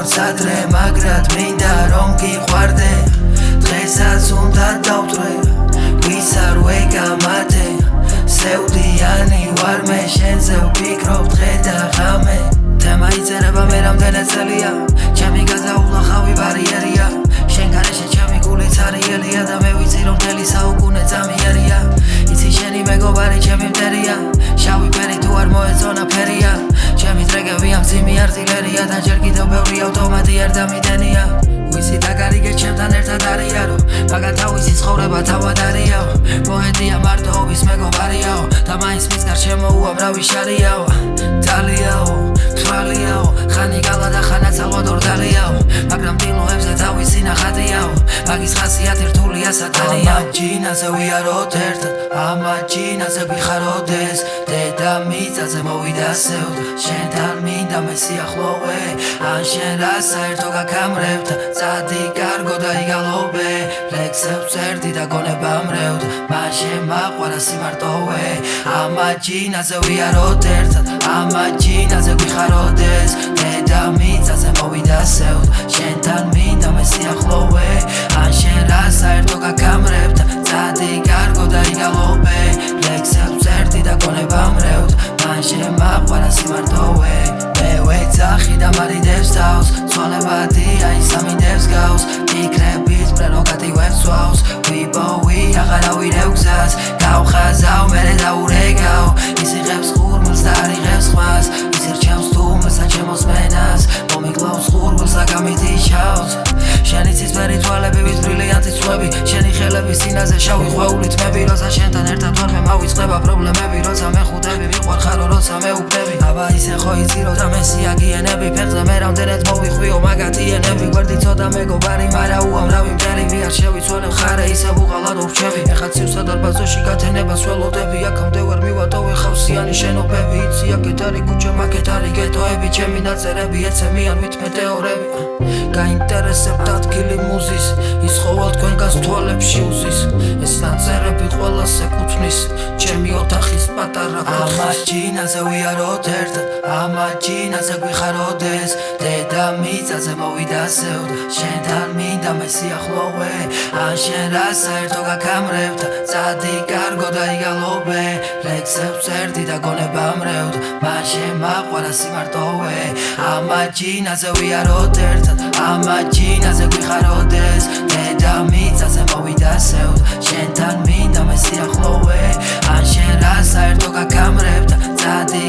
როგორც ადრე მაგრად მინდა რომ გიყვარდე დღესაც უნდა დავტვრე ვის არ ვეგამათე სევდიანი ვარ მე შენზე ვფიქრობ დღე და ღამე თემა იწერება მე რამდენად წელია ჩემი გაზაულახავი ბარიერია შენ გარეშე ჩემი გული ცარიელია და მე ვიცი რომ მთელი საუკუნე წამიერია იცი შენი მეგობარი ჩემი მტერია შავი ფერი თუ არ მოეწონა ფერია ჩემი ტრეკები ამ ძიმი არტილერია და ჯერ კიდევ ბევრი ავტომატი არ დამიდენია ვიცი დაგარიგე ჩემთან ერთად არიარო მაგათ თავისი ცხოვრება თავად არიაო პოეტია მარტოობის მეგობარიაო და მაინც მის გარშემო უამრავი შარიაო დალიაო თვალიაო ხანი გალა და ხანაც ალვადორ დალიაო მაგრამ დილოებზე თავისი ნახატიაო მაგის ხასიათი რთულია სათანია ამ ჯინაზე ვიაროთ ერთად ამ ჯინაზე გვიხაროდეს დედა მიწაზე მოვიდასევთ შენთან მინდა მე სიახლოვე ან შენ რა საერთო გაქამრებთ წადი კარგო და იგალობე ლექსებს წერდი და გონებამ რევთ მან შემაყვარა სიმარტოვე ამ ჯინაზე ვიაროთ ერთად ამ ჯინაზე გვიხაროდეს დედა მიწაზე მოვიდასევთ შენთან მინდა მე სიახლოვე ან შენ რა საერთო გაქამრებთ წადი კარგო და იგალობე ლექსებს წერდი და გონებამ რევთ მან შემაყვარა სიმარტოვე მე ვეძახი და მარიდებს თავს ცვალებადია ის ამინდებს გავს ფიქრების პრეროგატივებს ვსვავს ვიპოვი აღარავირევ გზას გავხაზავ მერე დაურეგავ ის იღებს ხურმილს და არ იღებს ხმას ის ირჩევს თუმბას და ჩემოს მენას მომიკლავს ხურმილს და გამითიშავს შენი ცისფერი თვალები ვით ბრილიანტი ცვლები შენი ხელების წინაზე შავი ხვეულით მები როცა შენთან ერთად ვარ მე მავიწყდება პრობლემები როცა მე ხვდები მიყვარხარო როცა მე უბრები აბა ისე ხო იცი როცა მე სიაგიანები ფეხზე მე რამდენად მოვიხვიო მაგათიანები გვერდი ცოტა მეგობარი მარა უამრავი მტერი ვიარ შევიცვალე მხარე ისე ბუღალად ურჩები ეხა ცივსა დარბაზოში გათენებას ველოდები აქამდე ვერ მივატოვე ხავსიანი შენობები იცი აქეთ არის ქუჩა მაგეთ არის გეტოები ჩემი ნაწერები ეცემიან მით მეტეორები გაინტერესებთ ადგილი მუზის ის ყოველ თქვენგანს თვალებში უზის ეს ნაწერები ყველას ეკუთვნის ჩემი ოთახის პატარა ამ ჯინაზე ვიაროთ ერთად ამ ჯინაზე გვიხაროდეს დედა მიწაზე მოვიდასევთ შენთან მინდა მე სიახლოვე ან შენ რა საერთო გაქამრებთ წადი კარგო და იგალობე ლექსებს წერდი და გონებამ რევთ მან შემაყვარა სიმარტოვე ამ ჯინაზე ვიაროთ ერთად ამ ჯინაზე გვიხაროდეს დედა მიწაზე მოვიდასევთ შენთან მინდა მე სიახლოვე ან შენ რა საერთო გაქამრებთ წადი